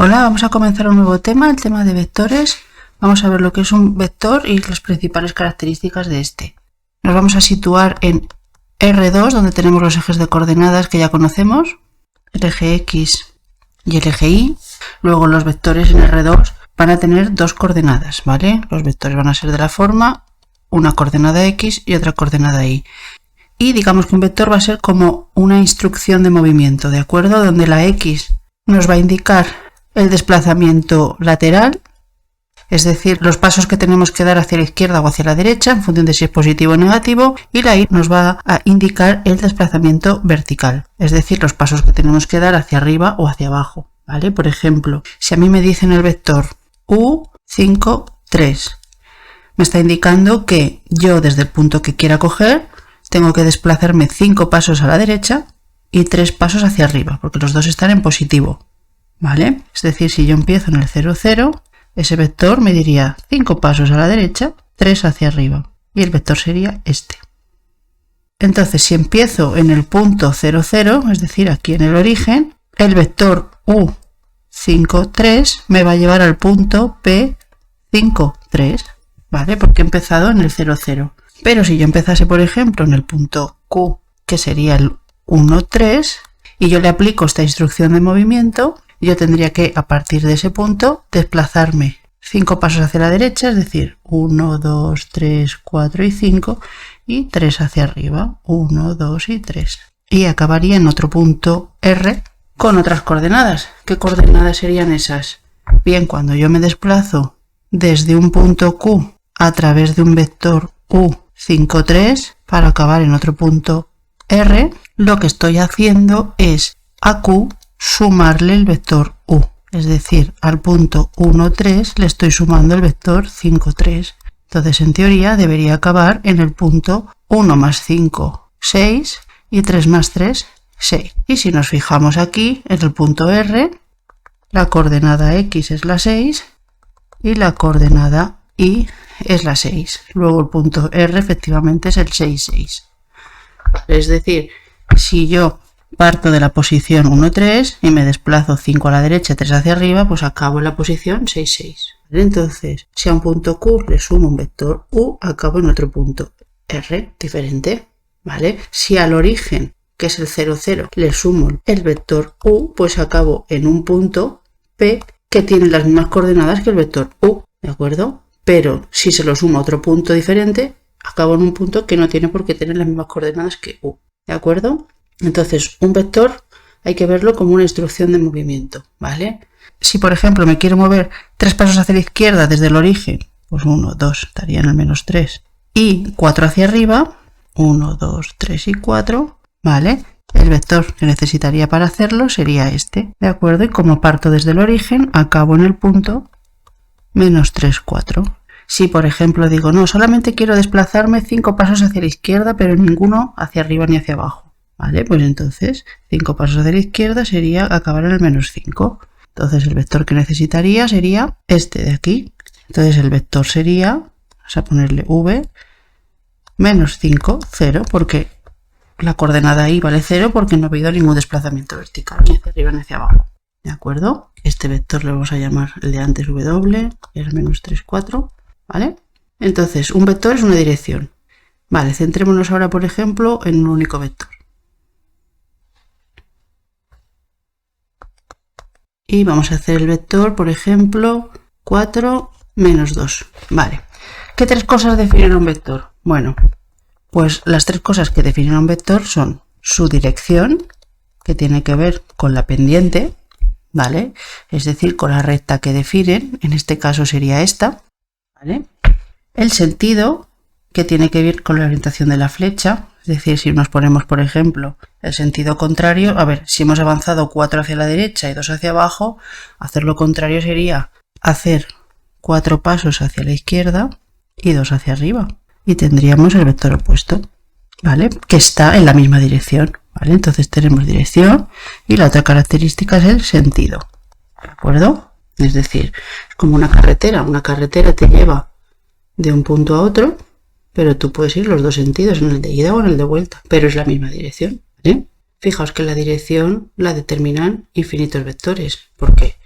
Hola, vamos a comenzar un nuevo tema, el tema de vectores. Vamos a ver lo que es un vector y las principales características de este. Nos vamos a situar en R2, donde tenemos los ejes de coordenadas que ya conocemos, el eje X y el eje Y. Luego los vectores en R2 van a tener dos coordenadas, ¿vale? Los vectores van a ser de la forma una coordenada X y otra coordenada Y. Y digamos que un vector va a ser como una instrucción de movimiento, ¿de acuerdo? Donde la X nos va a indicar el desplazamiento lateral, es decir, los pasos que tenemos que dar hacia la izquierda o hacia la derecha en función de si es positivo o negativo, y la Y nos va a indicar el desplazamiento vertical, es decir, los pasos que tenemos que dar hacia arriba o hacia abajo, ¿vale? Por ejemplo, si a mí me dicen el vector U5, 3, me está indicando que yo desde el punto que quiera coger tengo que desplazarme 5 pasos a la derecha y 3 pasos hacia arriba, porque los dos están en positivo, ¿vale? Es decir, si yo empiezo en el 0, 0, ese vector me diría 5 pasos a la derecha, 3 hacia arriba, y el vector sería este. Entonces, si empiezo en el punto 0, 0, es decir, aquí en el origen, el vector U5, 3 me va a llevar al punto P5, 3, ¿vale? Porque he empezado en el 0, 0. Pero si yo empezase, por ejemplo, en el punto Q, que sería el 1, 3, y yo le aplico esta instrucción de movimiento, yo tendría que, a partir de ese punto, desplazarme 5 pasos hacia la derecha, es decir, 1, 2, 3, 4 y 5, y 3 hacia arriba, 1, 2 y 3. Y acabaría en otro punto R con otras coordenadas. ¿Qué coordenadas serían esas? Bien, cuando yo me desplazo desde un punto Q a través de un vector U5, 3 para acabar en otro punto R, lo que estoy haciendo es a Q sumarle el vector U, es decir, al punto 1, 3 le estoy sumando el vector 5, 3. Entonces, en teoría, debería acabar en el punto 1 más 5, 6 y 3 más 3, 6. Y si nos fijamos aquí, en el punto R, la coordenada X es la 6 y la coordenada Y es la 6. Luego el punto R efectivamente es el 6, 6. Es decir, si yo parto de la posición 1, 3 y me desplazo 5 a la derecha, 3 hacia arriba, pues acabo en la posición 6, 6. Entonces, si a un punto Q le sumo un vector U, acabo en otro punto R diferente, ¿vale? Si al origen, que es el 0, 0, le sumo el vector U, pues acabo en un punto P que tiene las mismas coordenadas que el vector U, ¿de acuerdo? Pero si se lo sumo a otro punto diferente, acabo en un punto que no tiene por qué tener las mismas coordenadas que U, ¿de acuerdo? Entonces, un vector hay que verlo como una instrucción de movimiento, ¿vale? Si, por ejemplo, me quiero mover 3 pasos hacia la izquierda desde el origen, pues 1, 2, estaría en el menos 3, y 4 hacia arriba, 1, 2, 3 y 4, ¿vale? El vector que necesitaría para hacerlo sería este, ¿de acuerdo? Y como parto desde el origen, acabo en el punto menos 3, 4. Si, por ejemplo, digo, no, solamente quiero desplazarme 5 pasos hacia la izquierda, pero ninguno hacia arriba ni hacia abajo, ¿vale? Pues entonces 5 pasos hacia la izquierda sería acabar en el menos 5. Entonces el vector que necesitaría sería este de aquí. Entonces el vector sería, vamos a ponerle V, menos 5, 0, porque la coordenada Y vale 0 porque no ha habido ningún desplazamiento vertical, ni hacia arriba ni hacia abajo. ¿De acuerdo? Este vector le vamos a llamar el de antes W, y el menos 3, 4, ¿vale? Entonces, un vector es una dirección. Vale, centrémonos ahora, por ejemplo, en un único vector. Y vamos a hacer el vector, por ejemplo, 4, menos 2. Vale. ¿Qué tres cosas definen un vector? Bueno, pues las tres cosas que definen un vector son su dirección, que tiene que ver con la pendiente, ¿vale? Es decir, con la recta que definen, en este caso sería esta, ¿vale? El sentido, que tiene que ver con la orientación de la flecha, es decir, si nos ponemos, por ejemplo, el sentido contrario, a ver, si hemos avanzado 4 hacia la derecha y 2 hacia abajo, hacer lo contrario sería hacer 4 pasos hacia la izquierda y 2 hacia arriba, y tendríamos el vector opuesto, ¿vale? Que está en la misma dirección, ¿vale? Entonces tenemos dirección y la otra característica es el sentido, ¿de acuerdo? Es decir, es como una carretera te lleva de un punto a otro, pero tú puedes ir los dos sentidos, en el de ida o en el de vuelta, pero es la misma dirección, ¿vale? Fijaos que la dirección la determinan infinitos vectores, porque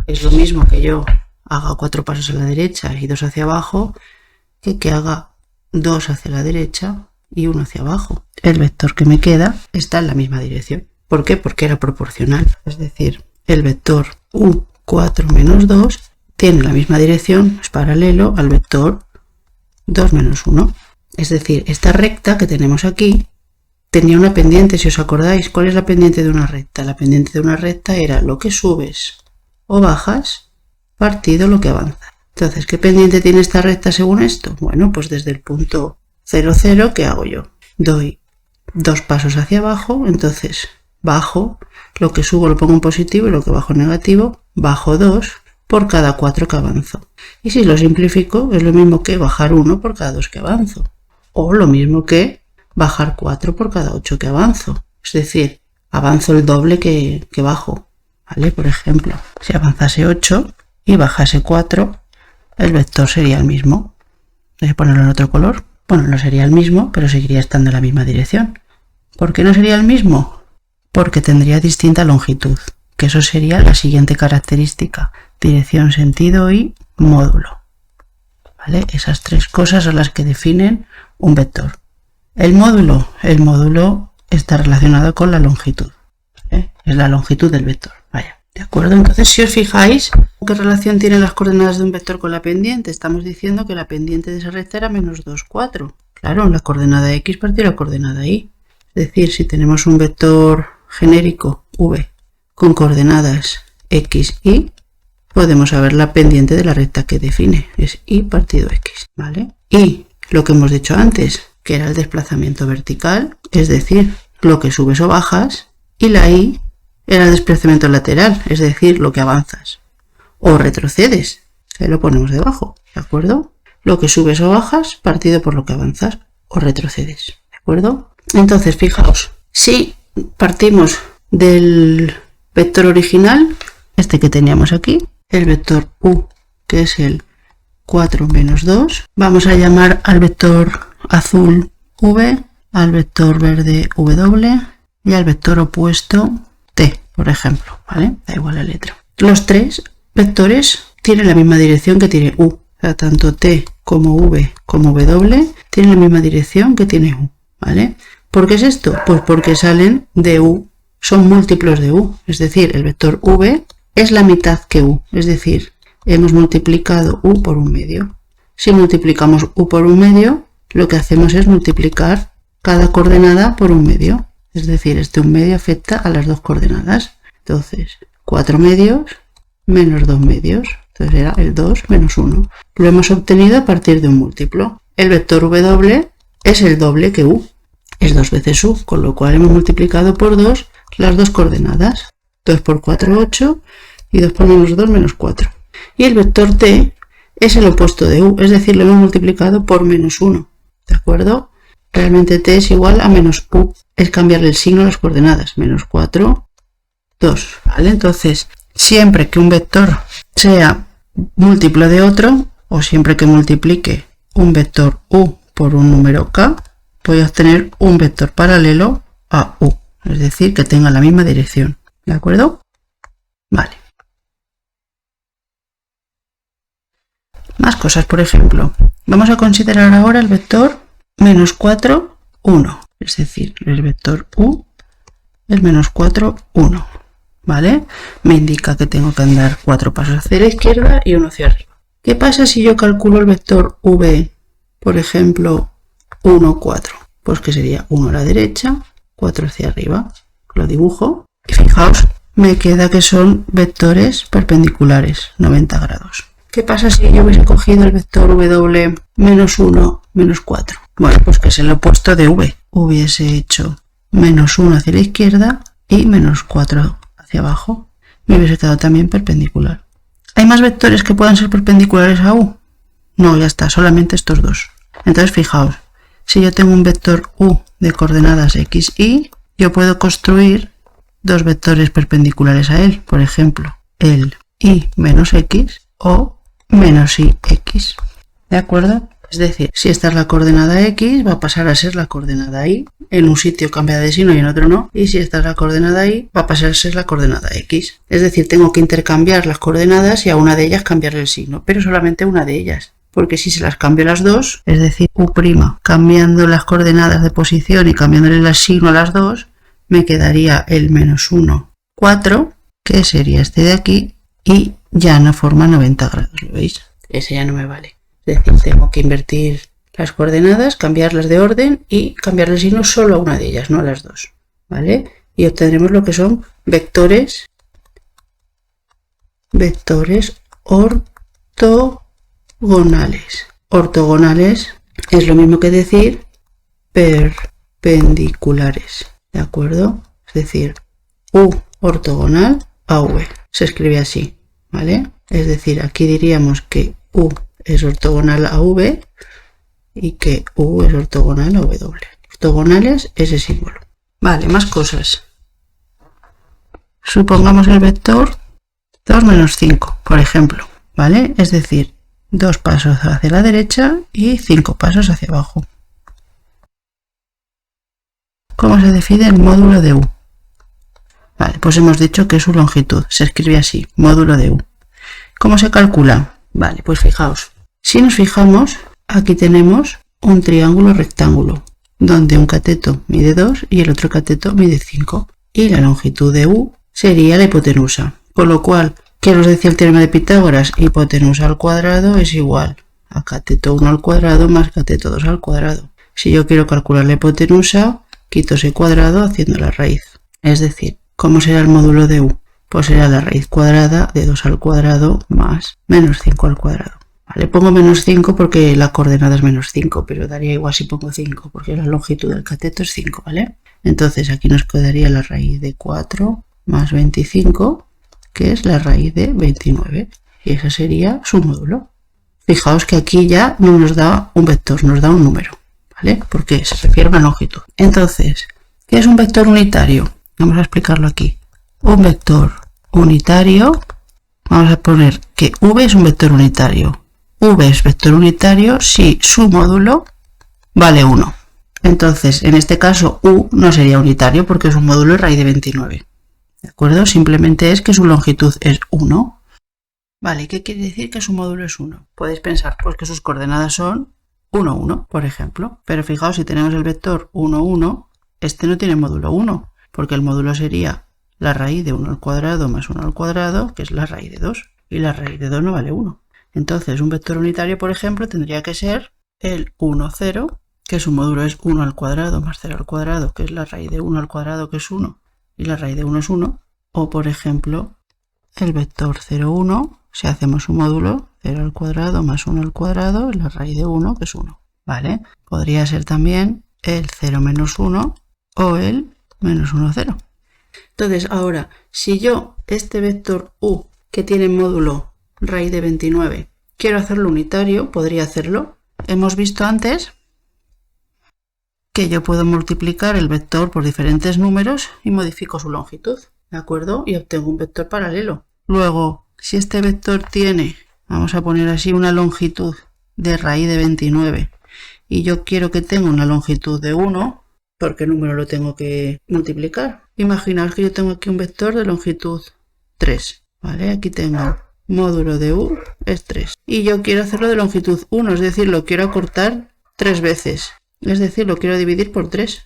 es lo mismo que yo haga 4 pasos a la derecha y 2 hacia abajo que haga 2 hacia la derecha y 1 hacia abajo. El vector que me queda está en la misma dirección. ¿Por qué? Porque era proporcional. Es decir, el vector u4 menos 2 tiene la misma dirección, es paralelo al vector 2 menos 1. Es decir, esta recta que tenemos aquí tenía una pendiente, si os acordáis. ¿Cuál es la pendiente de una recta? La pendiente de una recta era lo que subes o bajas partido lo que avanza. Entonces, ¿qué pendiente tiene esta recta según esto? Bueno, pues desde el punto 0, 0, ¿qué hago yo? Doy 2 pasos hacia abajo, entonces bajo, lo que subo lo pongo en positivo y lo que bajo en negativo, bajo 2 por cada 4 que avanzo. Y si lo simplifico, es lo mismo que bajar 1 por cada 2 que avanzo. O lo mismo que bajar 4 por cada 8 que avanzo. Es decir, avanzo el doble que bajo. ¿Vale? Por ejemplo, si avanzase 8 y bajase 4, el vector sería el mismo. Voy a ponerlo en otro color. Bueno, no sería el mismo, pero seguiría estando en la misma dirección. ¿Por qué no sería el mismo? Porque tendría distinta longitud, que eso sería la siguiente característica: dirección, sentido y módulo. ¿Vale? Esas 3 cosas son las que definen un vector. El módulo está relacionado con la longitud. ¿Vale? Es la longitud del vector. Vaya, ¿de acuerdo? Entonces, si os fijáis, ¿qué relación tienen las coordenadas de un vector con la pendiente? Estamos diciendo que la pendiente de esa recta era menos 2, 4. Claro, la coordenada x partido la coordenada y. Es decir, si tenemos un vector genérico v con coordenadas x, y, podemos saber la pendiente de la recta que define. Es y partido x. ¿Vale? Y lo que hemos dicho antes, que era el desplazamiento vertical, es decir, lo que subes o bajas, y la y era el desplazamiento lateral, es decir, lo que avanzas o retrocedes. Ahí lo ponemos debajo, ¿de acuerdo? Lo que subes o bajas partido por lo que avanzas o retrocedes, ¿de acuerdo? Entonces, fijaos, si partimos del vector original, este que teníamos aquí, el vector u, que es el 4 menos 2, vamos a llamar al vector azul v, al vector verde w y al vector opuesto t, por ejemplo, ¿vale? Da igual la letra. Los 3 vectores tienen la misma dirección que tiene u, o sea, tanto t como v como w tienen la misma dirección que tiene u, ¿vale? ¿Por qué es esto? Pues porque salen de u, son múltiplos de u, es decir, el vector v es la mitad que u, es decir, hemos multiplicado u por un medio. Si multiplicamos u por un medio, lo que hacemos es multiplicar cada coordenada por un medio, es decir, este un medio afecta a las 2 coordenadas. Entonces, 4 medios menos 2 medios, entonces era el 2 menos 1. Lo hemos obtenido a partir de un múltiplo. El vector w es el doble que u, es 2 veces u, con lo cual hemos multiplicado por 2 las 2 coordenadas. 2 por 4, 8, y 2 por menos 2, menos 4. Y el vector t es el opuesto de u, es decir, lo hemos multiplicado por menos 1, ¿de acuerdo? Realmente t es igual a menos u, es cambiarle el signo a las coordenadas, menos 4, 2, ¿vale? Entonces, siempre que un vector sea múltiplo de otro, o siempre que multiplique un vector u por un número k, voy a obtener un vector paralelo a u, es decir, que tenga la misma dirección, ¿de acuerdo? Vale. Más cosas, por ejemplo, vamos a considerar ahora el vector menos 4, 1, es decir, el vector u es menos 4, 1, ¿vale? Me indica que tengo que andar 4 pasos hacia la izquierda y 1 hacia arriba. ¿Qué pasa si yo calculo el vector v, por ejemplo, 1, 4? Pues que sería 1 a la derecha, 4 hacia arriba. Lo dibujo y fijaos, me queda que son vectores perpendiculares, 90 grados. ¿Qué pasa si yo hubiese cogido el vector w menos 1, menos 4? Bueno, pues que es el opuesto de v. Hubiese hecho menos 1 hacia la izquierda y menos 4 hacia abajo. Me hubiese quedado también perpendicular. ¿Hay más vectores que puedan ser perpendiculares a u? No, ya está, solamente estos dos. Entonces, fijaos, si yo tengo un vector u de coordenadas x, y, yo puedo construir 2 vectores perpendiculares a él. Por ejemplo, el y menos x o menos y x. ¿De acuerdo? Es decir, si esta es la coordenada X, va a pasar a ser la coordenada Y. En un sitio cambia de signo y en otro no. Y si esta es la coordenada Y, va a pasar a ser la coordenada X. Es decir, tengo que intercambiar las coordenadas y a una de ellas cambiarle el signo, pero solamente una de ellas. Porque si se las cambio las dos, es decir, U', cambiando las coordenadas de posición y cambiándole el signo a las dos, me quedaría el -1, 4, que sería este de aquí, y ya no forma 90 grados, ¿lo veis? Ese ya no me vale. Es decir, tengo que invertir las coordenadas, cambiarlas de orden y cambiarle el signo solo a una de ellas, no a las dos, ¿vale? Y obtendremos lo que son vectores ortogonales. Ortogonales es lo mismo que decir perpendiculares, ¿de acuerdo? Es decir, U ortogonal a V. Se escribe así, ¿vale? Es decir, aquí diríamos que U es ortogonal a V y que U es ortogonal a W. Ortogonales, ese símbolo. Vale, más cosas. Supongamos el vector 2 menos 5, por ejemplo, ¿vale? Es decir, 2 pasos hacia la derecha y 5 pasos hacia abajo. ¿Cómo se define el módulo de U? Vale, pues hemos dicho que es su longitud. Se escribe así, módulo de U. ¿Cómo se calcula? Vale, pues fijaos. Si nos fijamos, aquí tenemos un triángulo rectángulo, donde un cateto mide 2 y el otro cateto mide 5. Y la longitud de U sería la hipotenusa. Con lo cual, ¿qué nos decía el teorema de Pitágoras? Hipotenusa al cuadrado es igual a cateto 1 al cuadrado más cateto 2 al cuadrado. Si yo quiero calcular la hipotenusa, quito ese cuadrado haciendo la raíz. Es decir, ¿cómo será el módulo de U? Pues será la raíz cuadrada de 2 al cuadrado más menos 5 al cuadrado. Vale, pongo menos 5 porque la coordenada es menos 5, pero daría igual si pongo 5, porque la longitud del cateto es 5, ¿vale? Entonces aquí nos quedaría la raíz de 4 más 25, que es la raíz de 29, y ese sería su módulo. Fijaos que aquí ya no nos da un vector, nos da un número, ¿vale? Porque se refiere a una longitud. Entonces, ¿qué es un vector unitario? Vamos a explicarlo aquí. Un vector unitario, vamos a poner que V es un vector unitario. V es vector unitario si su módulo vale 1. Entonces, en este caso, U no sería unitario porque su módulo es raíz de 29. ¿De acuerdo? Simplemente es que su longitud es 1. Vale, ¿qué quiere decir que su módulo es 1? Podéis pensar, pues que sus coordenadas son 1, 1, por ejemplo. Pero fijaos, si tenemos el vector 1, 1, este no tiene módulo 1, porque el módulo sería la raíz de 1 al cuadrado más 1 al cuadrado, que es la raíz de 2, y la raíz de 2 no vale 1. Entonces, un vector unitario, por ejemplo, tendría que ser el 1, 0, que su módulo es 1 al cuadrado más 0 al cuadrado, que es la raíz de 1 al cuadrado, que es 1, y la raíz de 1 es 1. O, por ejemplo, el vector 0, 1, si hacemos su módulo, 0 al cuadrado más 1 al cuadrado, es la raíz de 1, que es 1. ¿Vale? Podría ser también el 0 menos 1 o el menos 1, 0. Entonces, ahora, si yo este vector U, que tiene módulo raíz de 29, quiero hacerlo unitario, podría hacerlo. Hemos visto antes que yo puedo multiplicar el vector por diferentes números y modifico su longitud, ¿de acuerdo? Y obtengo un vector paralelo. Luego, si este vector tiene, vamos a poner así, una longitud de raíz de 29 y yo quiero que tenga una longitud de 1, ¿por qué número lo tengo que multiplicar? Imaginaos que yo tengo aquí un vector de longitud 3, ¿vale? Aquí tengo módulo de U es 3. Y yo quiero hacerlo de longitud 1, es decir, lo quiero acortar 3 veces. Es decir, lo quiero dividir por 3.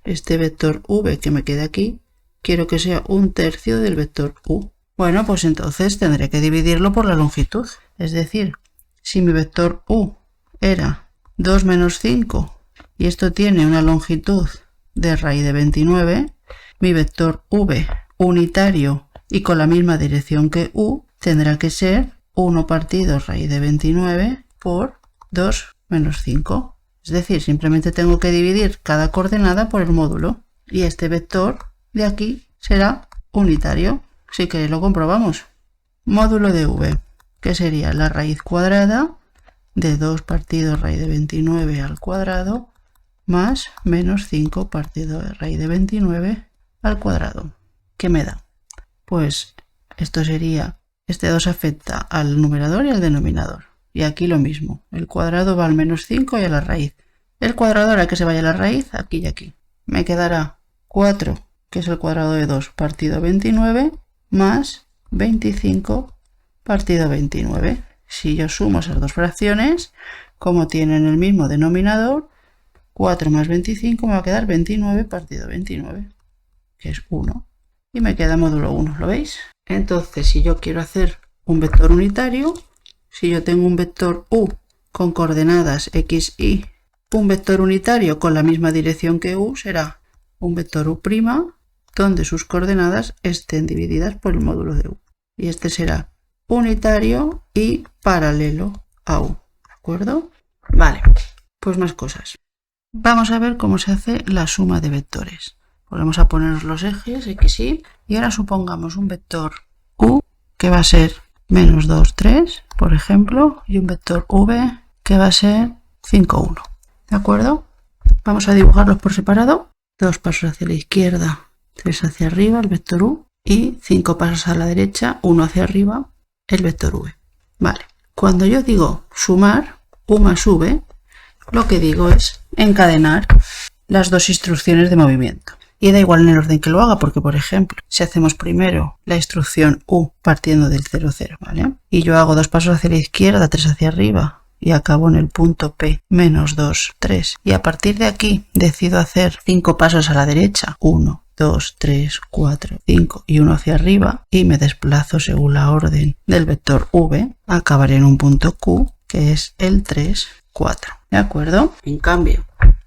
Este vector V que me queda aquí, quiero que sea 1/3 del vector U. Bueno, pues entonces tendré que dividirlo por la longitud. Es decir, si mi vector U era 2 menos 5 y esto tiene una longitud de raíz de 29, mi vector V unitario y con la misma dirección que U tendrá que ser 1 partido raíz de 29 por 2 menos 5. Es decir, simplemente tengo que dividir cada coordenada por el módulo. Y este vector de aquí será unitario. Si queréis lo comprobamos. Módulo de V, que sería la raíz cuadrada de 2 partido raíz de 29 al cuadrado más menos 5 partido de raíz de 29 al cuadrado. ¿Qué me da? Pues esto sería, este 2 afecta al numerador y al denominador. Y aquí lo mismo. El cuadrado va al menos 5 y a la raíz. El cuadrado hará que se vaya a la raíz aquí y aquí. Me quedará 4, que es el cuadrado de 2, partido 29, más 25 partido 29. Si yo sumo esas dos fracciones, como tienen el mismo denominador, 4 más 25 me va a quedar 29 partido 29, que es 1. Y me queda módulo 1, ¿lo veis? Entonces, si yo quiero hacer un vector unitario, si yo tengo un vector u con coordenadas x, y, un vector unitario con la misma dirección que u será un vector u', donde sus coordenadas estén divididas por el módulo de u. Y este será unitario y paralelo a u. ¿De acuerdo? Vale, pues más cosas. Vamos a ver cómo se hace la suma de vectores. Volvemos a poner los ejes x, y ahora supongamos un vector u que va a ser menos 2, 3, por ejemplo, y un vector v que va a ser 5, 1. ¿De acuerdo? Vamos a dibujarlos por separado. 2 pasos hacia la izquierda, 3 hacia arriba, el vector u, y 5 pasos a la derecha, 1 hacia arriba, el vector v. Vale, cuando yo digo sumar u más v, lo que digo es encadenar las dos instrucciones de movimiento. Y da igual en el orden que lo haga, porque por ejemplo, si hacemos primero la instrucción u partiendo del 0, 0, ¿vale? Y yo hago 2 pasos hacia la izquierda, 3 hacia arriba, y acabo en el punto P, menos 2, 3. Y a partir de aquí decido hacer 5 pasos a la derecha, 1, 2, 3, 4, 5 y 1 hacia arriba, y me desplazo según la orden del vector v, acabaré en un punto Q, que es el 3, 4. ¿De acuerdo? En cambio,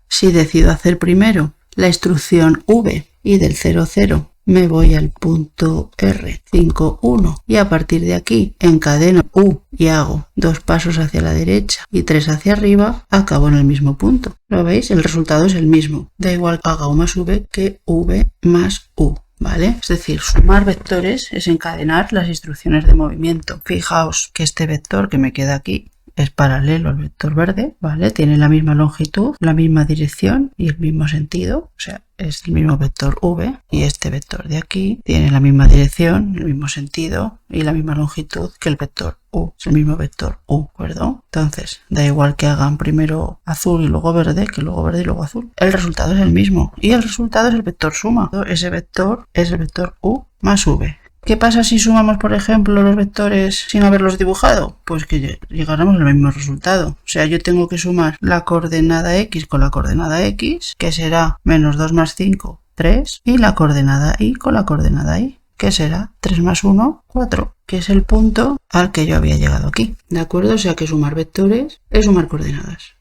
si decido hacer primero la instrucción v y del 0, 0 me voy al punto R, 5, 1, y a partir de aquí encadeno u y hago 2 pasos hacia la derecha y 3 hacia arriba, acabo en el mismo punto. ¿Lo veis? El resultado es el mismo. Da igual que haga u más v que v más u. ¿Vale? Es decir, sumar vectores es encadenar las instrucciones de movimiento. Fijaos que este vector que me queda aquí es paralelo al vector verde, ¿vale? Tiene la misma longitud, la misma dirección y el mismo sentido, o sea, es el mismo vector v, y este vector de aquí tiene la misma dirección, el mismo sentido y la misma longitud que el vector u, es el mismo vector u, ¿de acuerdo? Entonces, da igual que hagan primero azul y luego verde, que luego verde y luego azul. El resultado es el mismo, y el resultado es el vector suma. Ese vector es el vector u más v. ¿Qué pasa si sumamos, por ejemplo, los vectores sin haberlos dibujado? Pues que llegaremos al mismo resultado. O sea, yo tengo que sumar la coordenada x con la coordenada x, que será menos 2 más 5, 3, y la coordenada y con la coordenada y, que será 3 más 1, 4, que es el punto al que yo había llegado aquí. ¿De acuerdo? O sea que sumar vectores es sumar coordenadas.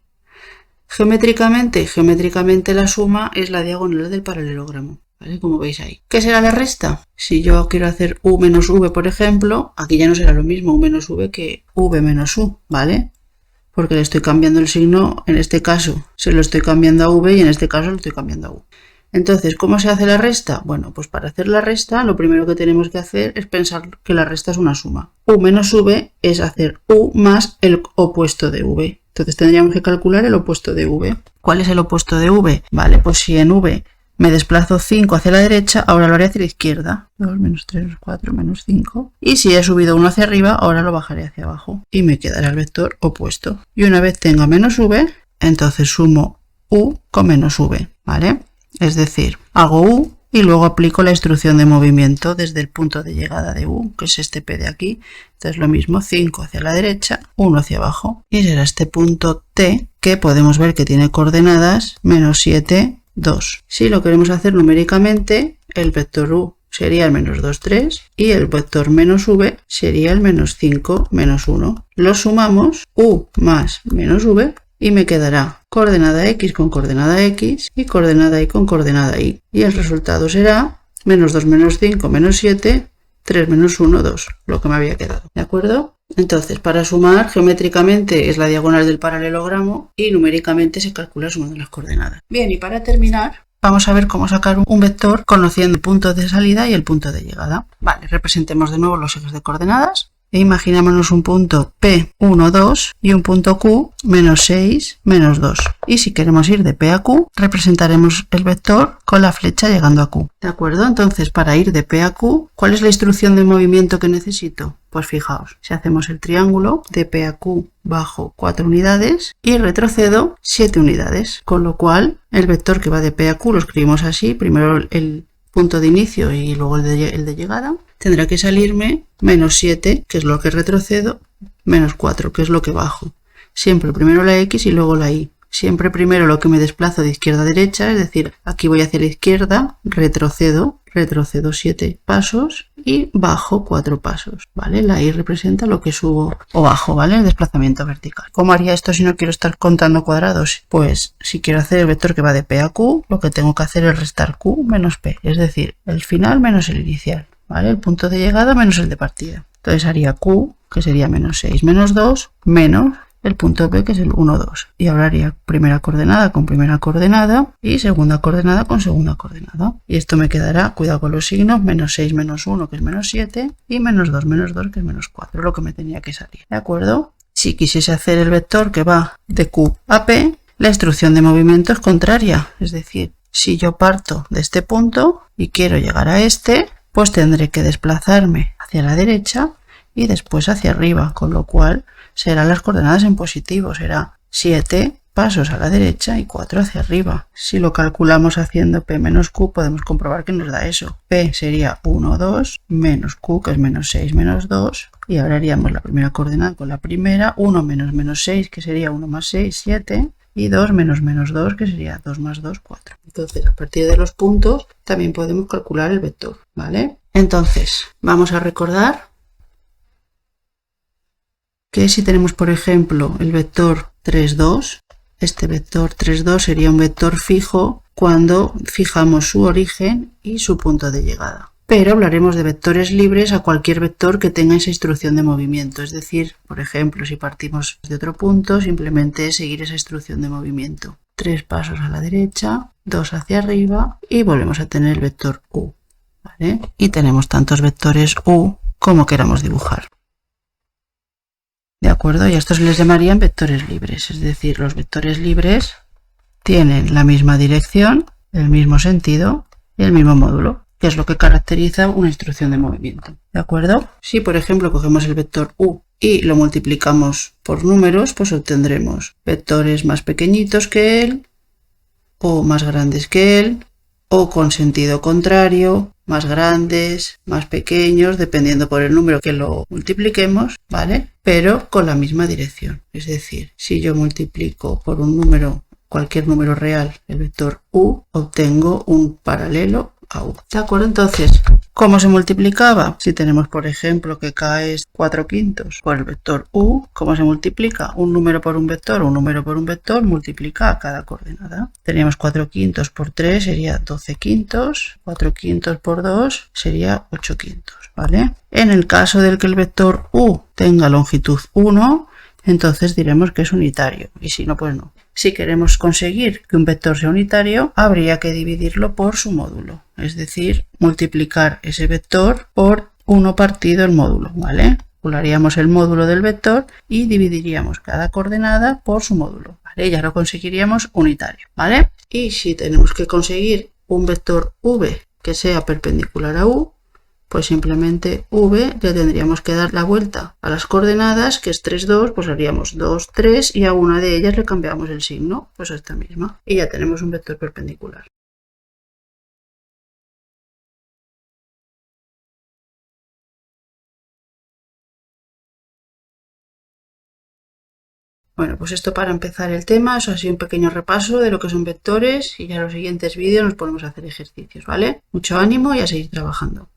Geométricamente la suma es la diagonal del paralelogramo. ¿Vale? Como veis ahí. ¿Qué será la resta? Si yo quiero hacer u menos v, por ejemplo, aquí ya no será lo mismo u menos v que v menos u, ¿vale? Porque le estoy cambiando el signo, en este caso se lo estoy cambiando a v y en este caso lo estoy cambiando a u. Entonces, ¿cómo se hace la resta? Bueno, pues para hacer la resta lo primero que tenemos que hacer es pensar que la resta es una suma. U menos v es hacer u más el opuesto de v. Entonces tendríamos que calcular el opuesto de v. ¿Cuál es el opuesto de v? Vale, pues si en v me desplazo 5 hacia la derecha, ahora lo haré hacia la izquierda. 2, menos 3, 4, menos 5. Y si he subido 1 hacia arriba, ahora lo bajaré hacia abajo. Y me quedará el vector opuesto. Y una vez tenga menos v, entonces sumo u con menos v, ¿vale? Es decir, hago u y luego aplico la instrucción de movimiento desde el punto de llegada de u, que es este P de aquí. Entonces lo mismo, 5 hacia la derecha, 1 hacia abajo. Y será este punto T, que podemos ver que tiene coordenadas menos 7, 2. Si lo queremos hacer numéricamente, el vector u sería el menos 2, 3 y el vector menos v sería el menos 5, menos 1. Lo sumamos, u más menos v, y me quedará coordenada x con coordenada x y coordenada y con coordenada y. Y el resultado será menos 2 menos 5 menos 7, 3 menos 1, 2, lo que me había quedado. ¿De acuerdo? Entonces, para sumar, geométricamente es la diagonal del paralelogramo y numéricamente se calcula sumando las coordenadas. Bien, y para terminar, vamos a ver cómo sacar un vector conociendo el punto de salida y el punto de llegada. Vale, representemos de nuevo los ejes de coordenadas. E imaginémonos un punto P, 1, 2 y un punto Q, menos 6, menos 2. Y si queremos ir de P a Q, representaremos el vector con la flecha llegando a Q. ¿De acuerdo? Entonces, para ir de P a Q, ¿cuál es la instrucción de movimiento que necesito? Pues fijaos, si hacemos el triángulo, de P a Q bajo 4 unidades y retrocedo 7 unidades. Con lo cual, el vector que va de P a Q lo escribimos así, primero el punto de inicio y luego el de llegada. Tendrá que salirme menos 7, que es lo que retrocedo, menos 4, que es lo que bajo. Siempre primero la X y luego la Y. Siempre primero lo que me desplazo de izquierda a derecha, es decir, aquí voy hacia la izquierda, retrocedo 7 pasos y bajo 4 pasos, ¿vale? La Y representa lo que subo o bajo, ¿vale? El desplazamiento vertical. ¿Cómo haría esto si no quiero estar contando cuadrados? Pues si quiero hacer el vector que va de P a Q, lo que tengo que hacer es restar Q menos P, es decir, el final menos el inicial, ¿vale? El punto de llegada menos el de partida. Entonces haría Q, que sería menos 6 menos 2, menos el punto P, que es el 1, 2. Y ahora haría primera coordenada con primera coordenada y segunda coordenada con segunda coordenada. Y esto me quedará, cuidado con los signos, menos 6 menos 1, que es menos 7, y menos 2 menos 2, que es menos 4, lo que me tenía que salir. ¿De acuerdo? Si quisiese hacer el vector que va de Q a P, la instrucción de movimiento es contraria. Es decir, si yo parto de este punto y quiero llegar a este, pues tendré que desplazarme hacia la derecha y después hacia arriba, con lo cual serán las coordenadas en positivo, será 7 pasos a la derecha y 4 hacia arriba. Si lo calculamos haciendo P menos Q, podemos comprobar que nos da eso. P sería 1, 2, menos Q, que es menos 6, menos 2, y ahora haríamos la primera coordenada con la primera, 1 menos 6, que sería 1 más 6, 7, y 2 menos 2, que sería 2 más 2, 4. Entonces, a partir de los puntos, también podemos calcular el vector, ¿vale? Entonces, vamos a recordar que si tenemos, por ejemplo, el vector 3, 2, este vector 3, 2 sería un vector fijo cuando fijamos su origen y su punto de llegada. Pero hablaremos de vectores libres a cualquier vector que tenga esa instrucción de movimiento. Es decir, por ejemplo, si partimos de otro punto, simplemente es seguir esa instrucción de movimiento. 3 pasos a la derecha, 2 hacia arriba y volvemos a tener el vector U, ¿vale? Y tenemos tantos vectores U como queramos dibujar. ¿De acuerdo? Y a estos les llamarían vectores libres, es decir, los vectores libres tienen la misma dirección, el mismo sentido y el mismo módulo, que es lo que caracteriza una instrucción de movimiento. ¿De acuerdo? Si, por ejemplo, cogemos el vector U y lo multiplicamos por números, pues obtendremos vectores más pequeñitos que él, o más grandes que él, o con sentido contrario, más grandes, más pequeños, dependiendo por el número que lo multipliquemos, ¿vale? Pero con la misma dirección. Es decir, si yo multiplico por un número, cualquier número real, el vector U, obtengo un paralelo a U. ¿De acuerdo? Entonces, ¿cómo se multiplicaba? Si tenemos, por ejemplo, que K es 4/5 por el vector U, ¿cómo se multiplica? Un número por un vector, multiplica a cada coordenada. Teníamos 4/5 por 3 sería 12/5, 4/5 por 2 sería 8/5, ¿vale? En el caso del que el vector U tenga longitud 1, entonces diremos que es unitario, y si no, pues no. Si queremos conseguir que un vector sea unitario, habría que dividirlo por su módulo, es decir, multiplicar ese vector por 1 partido el módulo, ¿vale? Calcularíamos el módulo del vector y dividiríamos cada coordenada por su módulo, ¿vale? Ya lo conseguiríamos unitario, ¿vale? Y si tenemos que conseguir un vector V que sea perpendicular a U, pues simplemente V le tendríamos que dar la vuelta a las coordenadas, que es 3, 2, pues haríamos 2, 3 y a una de ellas le cambiamos el signo, pues a esta misma, y ya tenemos un vector perpendicular. Bueno, pues esto para empezar el tema, eso ha sido un pequeño repaso de lo que son vectores y ya en los siguientes vídeos nos ponemos a hacer ejercicios, ¿vale? Mucho ánimo y a seguir trabajando.